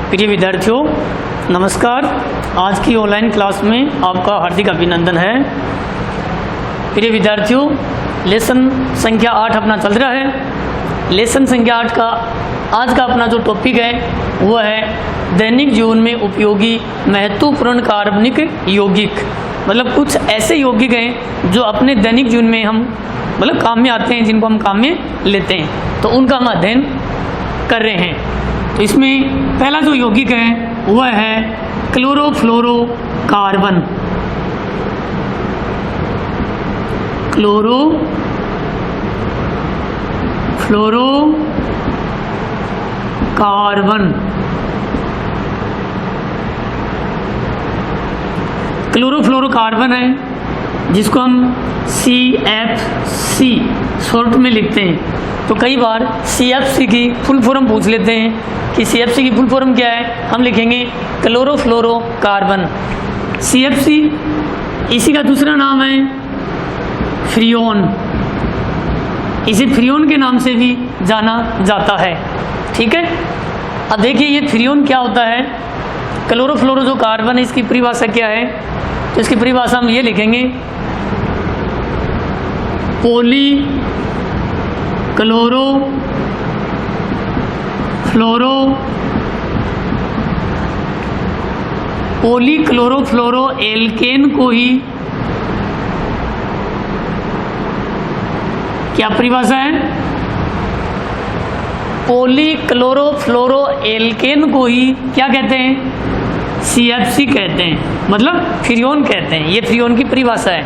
प्रिय विद्यार्थियों नमस्कार। आज की ऑनलाइन क्लास में आपका हार्दिक अभिनंदन है। प्रिय विद्यार्थियों, लेसन संख्या 8 अपना चल रहा है। लेसन संख्या 8 का आज का अपना जो टॉपिक है वह है दैनिक जीवन में उपयोगी महत्वपूर्ण कार्बनिक यौगिक। मतलब कुछ ऐसे यौगिक हैं जो अपने दैनिक जीवन में हम काम में आते हैं, जिनको हम काम में लेते हैं, तो उनका हम अध्ययन कर रहे हैं। तो इसमें पहला जो यौगिक है वह है क्लोरोफ्लोरोकार्बन। क्लोरोफ्लोरोकार्बन है जिसको हम CFC शॉर्ट में लिखते हैं। तो कई बार CFC की फुल फॉर्म पूछ लेते हैं कि CFC की फुल फॉर्म क्या है। हम लिखेंगे क्लोरोफ्लोरोकार्बन। CFC इसी का दूसरा नाम है फ्रियोन। इसे फ्रियोन के नाम से भी जाना जाता है। ठीक है, अब देखिए ये फ्रियोन क्या होता है। क्लोरोफ्लोरो जो कार्बन है इसकी परिभाषा क्या है, तो इसकी परिभाषा हम ये लिखेंगे पॉलीक्लोरोफ्लोरो एल्केन को ही क्या परिभाषा है, पॉलीक्लोरोफ्लोरो एल्केन को ही क्या कहते हैं, CFC कहते हैं, मतलब फ्रियोन कहते हैं। ये फ्रियोन की परिभाषा है।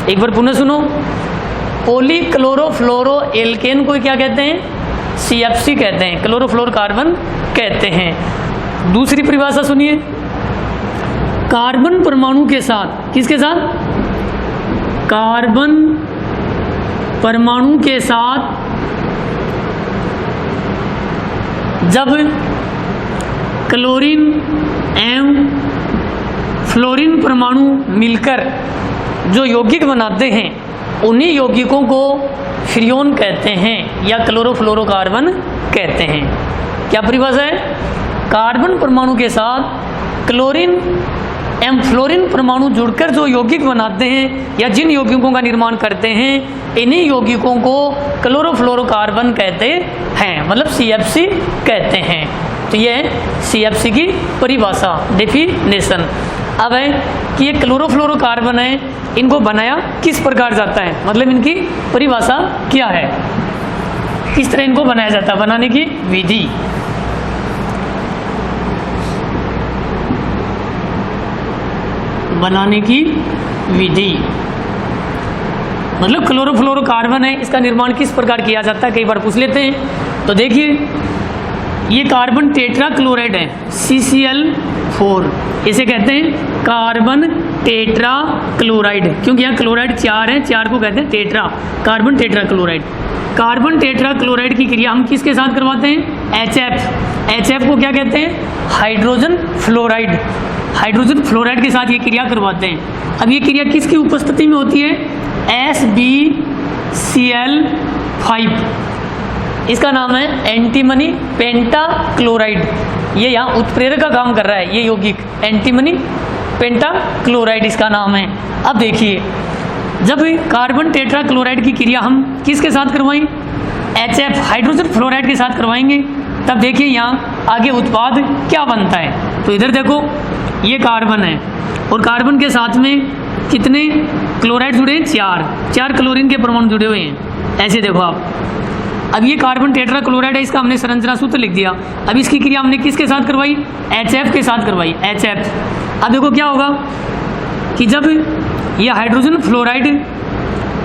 एक बार पुनः सुनो, पॉलीक्लोरोफ्लोरो एल्केन को क्या कहते हैं, CFC कहते हैं, क्लोरोफ्लोरोकार्बन कहते हैं। दूसरी परिभाषा सुनिए, कार्बन परमाणु के साथ, किसके साथ, कार्बन परमाणु के साथ जब क्लोरीन एवं फ्लोरीन परमाणु मिलकर जो यौगिक बनाते हैं उन्हीं यौगिकों को फ्रियोन कहते हैं या क्लोरोफ्लोरोकार्बन कहते हैं। क्या परिभाषा है, कार्बन परमाणु के साथ क्लोरीन एवं फ्लोरीन परमाणु जुड़कर जो यौगिक बनाते हैं या जिन यौगिकों का निर्माण करते हैं इन्हीं यौगिकों को क्लोरोफ्लोरोकार्बन कहते हैं, मतलब CFC कहते हैं। तो ये है CFC की परिभाषा, डेफिनेशन। अब है कि ये क्लोरोफ्लोरोकार्बन है, इनको बनाया किस प्रकार जाता है, मतलब इनकी परिभाषा क्या है, किस तरह इनको बनाया जाता है, बनाने की विधि। मतलब क्लोरोफ्लोरोकार्बन है, इसका निर्माण किस प्रकार किया जाता है, कई बार पूछ लेते हैं। तो देखिए ये कार्बन टेट्रा क्लोराइड है, CCl4, इसे कहते हैं कार्बन टेट्रा क्लोराइड, क्योंकि यहाँ क्लोराइड 4 है, 4 को कहते हैं tetra, carbon tetra chloride. Carbon tetra chloride की क्रिया हम किसके साथ करवाते हैं, HF को क्या कहते हैं, हाइड्रोजन फ्लोराइड, हाइड्रोजन फ्लोराइड के साथ ये क्रिया करवाते हैं। अब ये क्रिया किसकी उपस्थिति में होती है, SbCl5, इसका नाम है एंटीमनी पेंटाक्लोराइड। ये यहाँ उत्प्रेरक का काम कर रहा है, ये यौगिक एंटीमनी पेंटाक्लोराइड इसका नाम है। अब देखिए जब कार्बन टेट्रा क्लोराइड की क्रिया हम किसके साथ करवाएं, HF हाइड्रोजन फ्लोराइड के साथ करवाएंगे, तब देखिए यहाँ आगे उत्पाद क्या बनता है। तो इधर देखो ये कार्बन है और कार्बन के साथ में कितने क्लोराइड जुड़े हैं, 4 क्लोरीन के परमाणु जुड़े हुए हैं। ऐसे देखो आप, अब ये कार्बन टेट्रा क्लोराइड है, इसका हमने संरचना सूत्र लिख दिया। अब इसकी क्रिया हमने किसके साथ करवाई, HF के साथ करवाई, HF। अब देखो क्या होगा कि जब ये hydrogen fluoride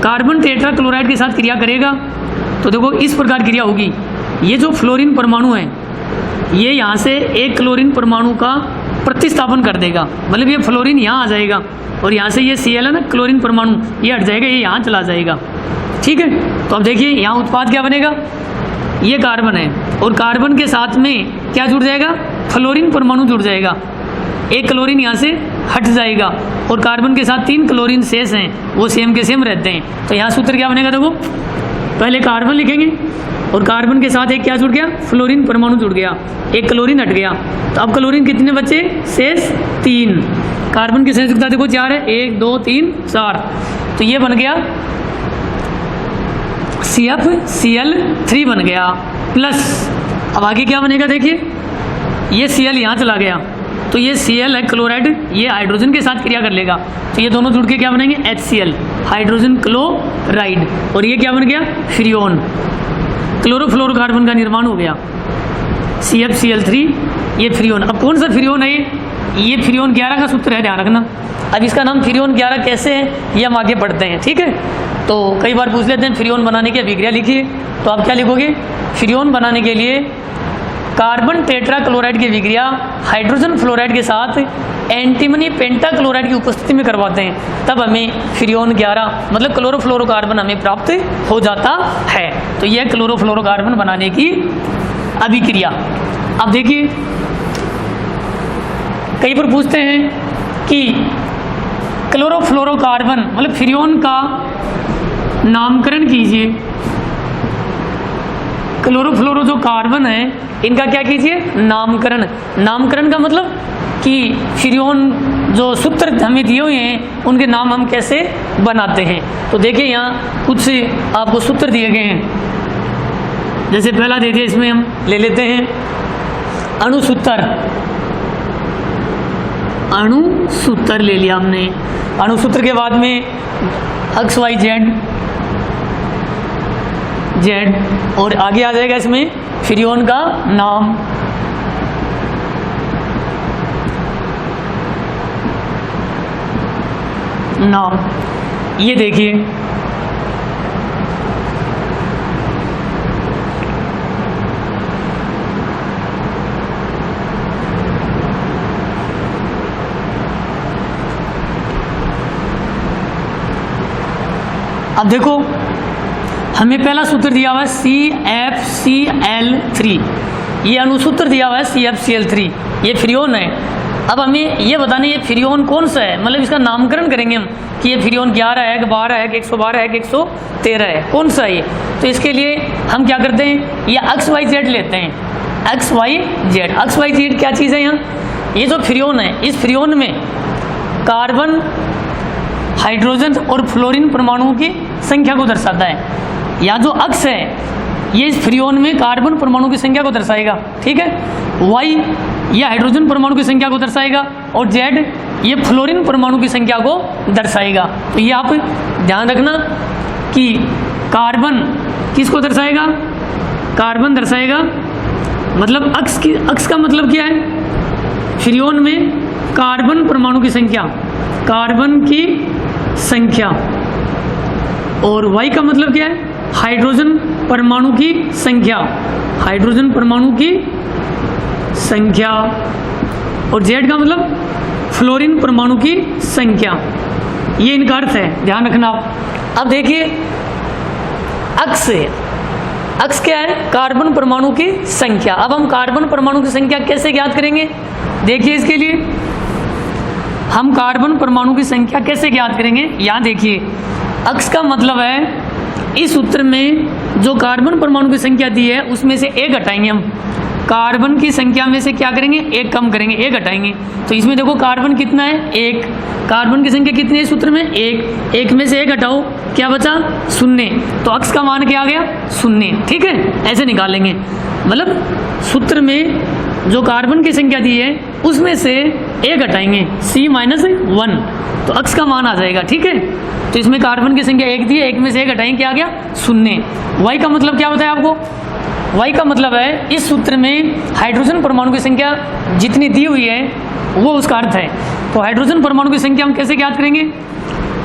carbon tetra chloride के साथ क्रिया करेगा तो देखो इस प्रकार क्रिया होगी। ये जो फ्लोरीन परमाणु है ये यहाँ से एक क्लोरीन परमाणु का प्रतिस्थापन कर देगा, मतलब ये फ्लोरीन यहाँ आ जाएगा और यहाँ से ये Cl है ना, क्लोरीन परमाणु, ये हट जाएगा, ये यहाँ चला जाएगा। ठीक है, तो अब देखिए यहाँ उत्पाद क्या बनेगा, ये कार्बन है और कार्बन के साथ में क्या जुड़ जाएगा, फ्लोरीन परमाणु जुड़ जाएगा, एक क्लोरीन यहाँ से हट जाएगा और कार्बन के साथ 3 क्लोरीन शेष हैं, वो सेम के सेम रहते हैं। तो यहाँ सूत्र क्या बनेगा, देखो पहले कार्बन लिखेंगे और कार्बन के साथ एक क्या जुड़ गया, फ्लोरीन परमाणु जुड़ गया, एक क्लोरीन हट गया। तो अब क्लोरीन कितने बचे, शेष 3। कार्बन की संयुक्तता देखो 4 है, 1 2 3 4। तो ये बन गया CfCl3 बन गया प्लस। अब आगे क्या बनेगा देखिए, ये Cl यहाँ चला गया तो ये Cl है क्लोराइड, ये हाइड्रोजन के साथ क्रिया कर लेगा तो ये दोनों जुड़ के क्या बनेंगे, HCl हाइड्रोजन क्लोराइड। और ये क्या बन गया, फ्रियोन, क्लोरोफ्लोरोकार्बन का निर्माण हो गया, CfCl3 ये फ्रियोन। अब कौन सा फ्रियोन है ये फ्रियोन 11 का सूत्र है, ध्यान रखना। अब इसका नाम फ्रियोन 11 कैसे है ये हम आगे पढ़ते हैं, ठीक है। तो कई बार पूछ लेते हैं फ्रियोन बनाने की अभिक्रिया लिखिए, तो आप क्या लिखोगे, फ्रियोन बनाने के लिए कार्बन टेट्रा क्लोराइड की अभिक्रिया हाइड्रोजन फ्लोराइड के साथ एंटीमनी पेंटा क्लोराइड की उपस्थिति में करवाते हैं, तब हमें फ्रियोन 11 मतलब क्लोरोफ्लोरोकार्बन हमें प्राप्त हो जाता है। तो यह क्लोरोफ्लोरोकार्बन बनाने की अभिक्रिया। अब देखिए कई बार पूछते हैं कि क्लोरोफ्लोरोकार्बन मतलब फ्रियोन का नामकरण कीजिए। क्लोरोफ्लोरो जो कार्बन है इनका क्या कीजिए, नामकरण। नामकरण का मतलब कि फ्रियोन जो सूत्र हमें दिए हुए हैं उनके नाम हम कैसे बनाते हैं। तो देखिए यहाँ कुछ आपको सूत्र दिए गए हैं, जैसे पहला दे दिया, इसमें हम ले लेते हैं अणुसूत्र। अणुसूत्र ले लिया हमने, अणुसूत्र के बाद में XYZ और आगे आ जाएगा इसमें फ्रियोन का नाम। ये देखिए अब देखो हमें पहला सूत्र दिया हुआ है CfCl3, ये अणुसूत्र दिया हुआ है CfCl3, ये फ्रियोन है। अब हमें ये बताना ये फ्रियोन कौन सा है, मतलब इसका नामकरण करेंगे हम कि ये फ्रियोन 11 है कि 12 है कि 112 है कि 113 है, कौन सा है ये। तो इसके लिए हम क्या करते हैं, ये XYZ लेते हैं, XYZ क्या चीज़ है यहाँ, ये जो फ्रियोन है इस फ्रियोन में कार्बन हाइड्रोजन और फ्लोरीन परमाणुओं की संख्या को दर्शाता है। या जो अक्स है ये इस फ्रियोन में कार्बन परमाणु की संख्या को दर्शाएगा, ठीक है। Y ये हाइड्रोजन परमाणु की संख्या को दर्शाएगा और Z ये फ्लोरीन परमाणु की संख्या को दर्शाएगा। तो ये आप ध्यान रखना कि कार्बन किसको दर्शाएगा, कार्बन दर्शाएगा, मतलब अक्स का मतलब क्या है, फ्रियोन में कार्बन परमाणु की संख्या, कार्बन की संख्या, और Y का मतलब क्या है, हाइड्रोजन परमाणु की संख्या, हाइड्रोजन परमाणु की संख्या, और Z का मतलब फ्लोरीन परमाणु की संख्या। ये इनका अर्थ है, ध्यान रखना आप। अब देखिए अक्स है, अक्स क्या है, कार्बन परमाणु की संख्या। अब हम कार्बन परमाणु की संख्या कैसे ज्ञात करेंगे, देखिए इसके लिए हम कार्बन परमाणु की संख्या कैसे ज्ञात करेंगे। यहाँ देखिए अक्स का मतलब है इस सूत्र में जो कार्बन परमाणु की संख्या दी है उसमें से एक घटाएंगे हम, कार्बन की संख्या में से क्या करेंगे, एक कम करेंगे, एक घटाएंगे। तो इसमें देखो कार्बन कितना है, एक, कार्बन की संख्या कितनी है सूत्र में, एक, एक में से एक घटाओ क्या बचा, 0। तो अक्स का मान क्या आ गया, 0, ठीक है। ऐसे निकालेंगे, मतलब सूत्र में जो कार्बन की संख्या दी है उसमें से एक घटाएंगे, C-1, तो अक्स का मान आ जाएगा, ठीक है। तो इसमें कार्बन की संख्या एक दी है, एक में से एक घटाएंगे, क्या आ गया, 0। Y का मतलब क्या बताया आपको, Y का मतलब है इस सूत्र में हाइड्रोजन परमाणु की संख्या जितनी दी हुई है वो उसका अर्थ है। तो हाइड्रोजन परमाणु की संख्या हम कैसे ज्ञात करेंगे,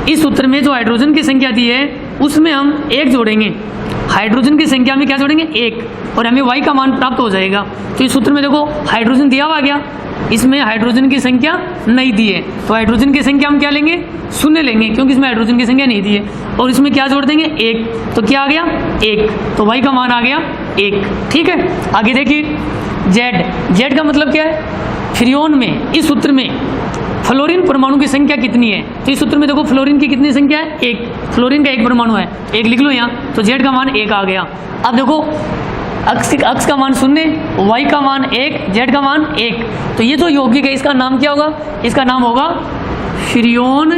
इस सूत्र में जो हाइड्रोजन की संख्या दी है उसमें हम एक जोड़ेंगे, हाइड्रोजन की संख्या में क्या जोड़ेंगे, एक, और हमें Y का मान प्राप्त हो जाएगा। तो इस सूत्र में देखो हाइड्रोजन दिया हुआ गया, इसमें हाइड्रोजन की संख्या नहीं दी है, तो हाइड्रोजन की संख्या हम क्या लेंगे, 0 लेंगे, क्योंकि इसमें हाइड्रोजन की संख्या नहीं दी है, और इसमें क्या जोड़ देंगे, एक, तो क्या आ गया, एक, तो Y का मान आ गया 1, ठीक है। आगे देखिए Z का मतलब क्या है, फ्रियोन में इस सूत्र में फ्लोरीन परमाणु की संख्या कितनी है? तो इस सूत्र में देखो फ्लोरीन की कितनी संख्या है? 1। फ्लोरीन का 1 परमाणु है, 1 लिख लो यहाँ, तो Z का मान 1 आ गया। अब देखो अक्स का मान 0, Y का मान 1, Z का मान 1। तो ये जो यौगिक है इसका नाम क्या होगा? इसका नाम होगा फ्रियोन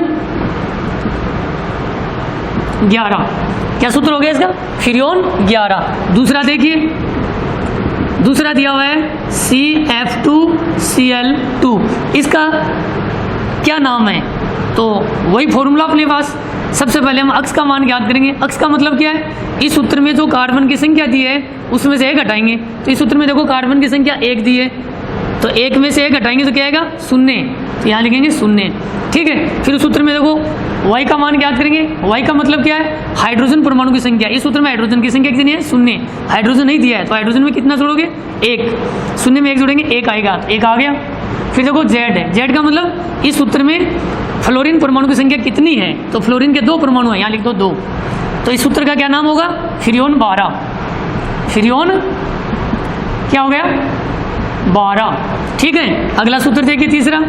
11। क्या सूत्र हो गया इसका? फ्रियोन 11। दूसरा देखिए, दूसरा दिया हुआ है CF2Cl2। इसका क्या नाम है? तो वही फॉर्मूला अपने पास। सबसे पहले हम अक्स का मान ज्ञात करेंगे। अक्स का मतलब क्या है? इस सूत्र में जो कार्बन की संख्या दी है उसमें से 1 घटाएंगे। तो इस सूत्र में देखो कार्बन की संख्या 1 दी है, तो 1 में से 1 घटाएंगे तो क्या आएगा? 0। तो यहाँ लिखेंगे 0। ठीक है। फिर उस सूत्र में देखो Y का मान ज्ञात करेंगे। Y का मतलब क्या है? हाइड्रोजन परमाणु की संख्या। इस सूत्र में हाइड्रोजन की संख्या कितनी है? 0। हाइड्रोजन नहीं दिया है, तो हाइड्रोजन में कितना जोड़ोगे? 1। 0 में 1 जोड़ेंगे, 1 आएगा, 1 आ गया। फिर देखो Z है। Z का मतलब इस सूत्र में फ्लोरीन परमाणु की संख्या कितनी है? तो फ्लोरीन के 2 परमाणु हैं, यहाँ लिख दो 2। तो इस सूत्र का क्या नाम होगा? फ्रियोन 12। फ्रियोन क्या हो गया? 12। ठीक है। अगला सूत्र देखिए, तीसरा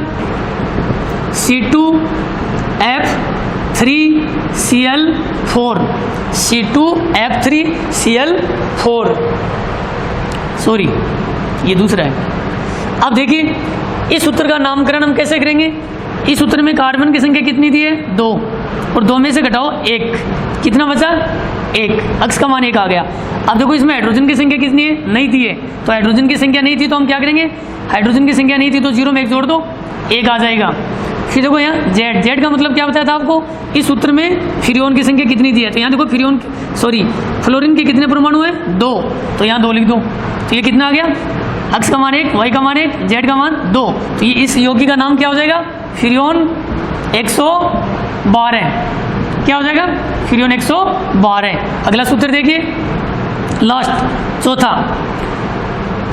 C2F3Cl4। C2F3Cl4, सॉरी ये दूसरा है। अब देखिए इस सूत्र का नामकरण हम कैसे करेंगे? इस सूत्र में कार्बन की संख्या कितनी दी है? 2, और 2 में से घटाओ 1, कितना बचा? 1। अक्स का मान 1 आ गया। अब देखो इसमें हाइड्रोजन की संख्या कितनी है? नहीं दी है, तो हाइड्रोजन की संख्या नहीं थी तो हम क्या करेंगे? हाइड्रोजन की संख्या नहीं थी तो 0 में 1 जोड़ दो, 1 आ जाएगा। फिर देखो यहाँ Z का मतलब क्या बताया था आपको? इस सूत्र में फ्रियोन की संख्या कितनी दी है? तो यहाँ देखो फ्लोरीन के कितने परमाणु है? 2, तो यहाँ 2 लिख दो। तो ये कितना आ गया? अक्स का मान 1, Y का मान 1, Z का मान 2। तो ये इस यौगिक का नाम क्या हो जाएगा? फ्रियोन 112। क्या हो जाएगा? फ्रियोन 112। अगला सूत्र देखिए, लास्ट चौथा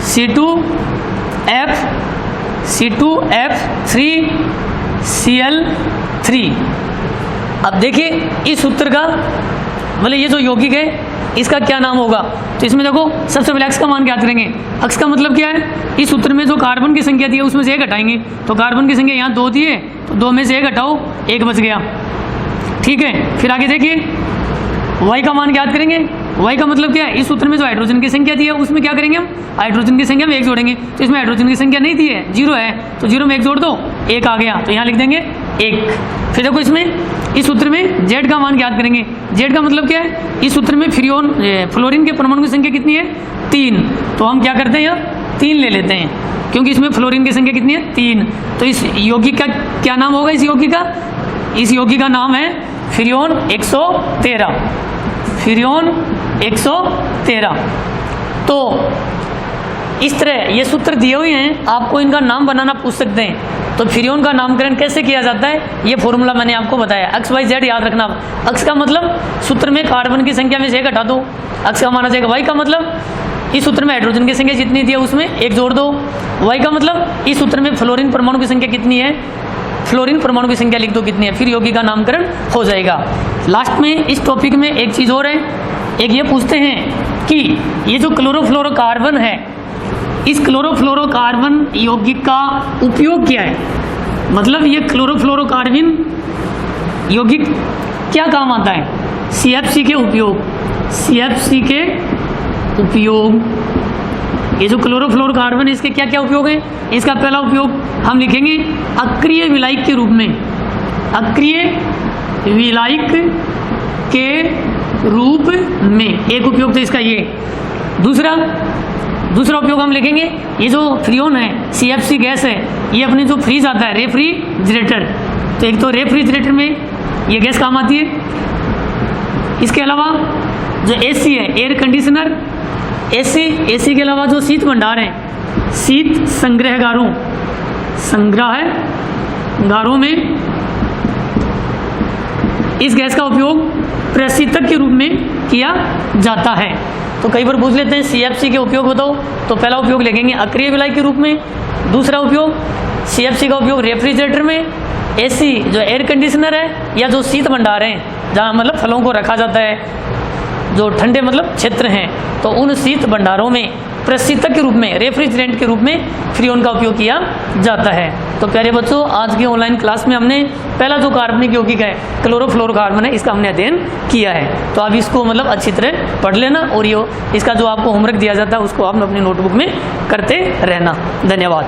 C2F3Cl3। अब देखिए इस सूत्र का मतलब ये जो यौगिक है इसका क्या नाम होगा? तो इसमें देखो सबसे पहले अक्स का मान ज्ञात करेंगे। अक्स का मतलब क्या है? इस सूत्र में जो कार्बन की संख्या दी है उसमें से 1 घटाएंगे। तो कार्बन की संख्या यहाँ 2 दी है, तो 2 में से 1 घटाओ, 1 बच गया। ठीक है। फिर आगे देखिए Y का मान ज्ञात करेंगे। Y का मतलब क्या है? इस सूत्र में जो हाइड्रोजन की संख्या दी है उसमें क्या करेंगे हम? हाइड्रोजन की संख्या में 1 जोड़ेंगे। तो इसमें हाइड्रोजन की संख्या नहीं दी है, 0 है, तो 0 में 1 जोड़ दो, 1 आ गया, तो यहाँ लिख देंगे 1। फिर देखो इसमें इस सूत्र में Z का मान ज्ञात करेंगे। Z का मतलब क्या है? इस सूत्र में फ्लोरीन के परमाणु की संख्या कितनी है? 3। तो हम क्या करते हैं? यहाँ 3 ले लेते हैं, क्योंकि इसमें फ्लोरीन की संख्या कितनी है? 3। तो इस यौगिक का क्या नाम होगा? इस यौगिक का नाम है फ्रियोन 113। फ्रियोन 113। तो इस तरह ये सूत्र दिए हुए हैं, आपको इनका नाम बनाना पूछ सकते हैं। तो फ्रियोन का नामकरण कैसे किया जाता है ये फॉर्मूला मैंने आपको बताया। एक्स वाई जेड याद रखना। अक्स का मतलब सूत्र में कार्बन की संख्या में से 1 घटा दो, अक्स का माना जाएगा। वाई का मतलब इस सूत्र में हाइड्रोजन की संख्या जितनी दी है उसमें 1 जोड़ दो। वाई का मतलब इस सूत्र में फ्लोरीन परमाणु की संख्या कितनी है, फ्लोरीन परमाणु की संख्या लिख दो कितनी है, फिर यौगिक का नामकरण हो जाएगा। लास्ट में इस टॉपिक में एक चीज़ और है, एक ये पूछते हैं कि ये जो क्लोरोफ्लोरोकार्बन है, इस क्लोरोफ्लोरोकार्बन यौगिक का उपयोग क्या है? मतलब ये क्लोरोफ्लोरोकार्बन यौगिक क्या काम आता है? CFC के उपयोग। CFC के उपयोग, ये जो क्लोरोफ्लोरोकार्बन है इसके क्या क्या उपयोग है? इसका पहला उपयोग हम लिखेंगे अक्रिय विलायक के रूप में। अक्रिय विलायक के रूप में एक उपयोग तो इसका ये। दूसरा उपयोग हम लिखेंगे, ये जो फ्रियोन है, CFC गैस है, ये अपने जो फ्रीज आता है रेफ्रिजरेटर, तो एक तो रेफ्रिजरेटर में ये गैस काम आती है। इसके अलावा जो AC है, एयर कंडीशनर, AC के अलावा जो शीत भंडार है, शीत संग्रहगारों में इस गैस का उपयोग प्रशीतक के रूप में किया जाता है। तो कई बार पूछ लेते हैं CFC के उपयोग बताओ, तो पहला उपयोग लिखेंगे अक्रिय विलायक के रूप में। दूसरा उपयोग CFC का उपयोग रेफ्रिजरेटर में, AC जो एयर कंडीशनर है या जो शीत भंडार हैं जहाँ मतलब फलों को रखा जाता है, जो ठंडे मतलब क्षेत्र हैं, तो उन शीत भंडारों में प्रशीतक के रूप में, रेफ्रिजरेंट के रूप में फ्रीऑन का उपयोग किया जाता है। तो प्यारे बच्चों, आज की ऑनलाइन क्लास में हमने पहला जो कार्बनिक यौगिक है क्लोरोफ्लोरोकार्बन है, इसका हमने अध्ययन किया है। तो आप इसको मतलब अच्छी तरह पढ़ लेना और ये इसका जो आपको होमवर्क दिया जाता है उसको आप अपनी नोटबुक में करते रहना। धन्यवाद।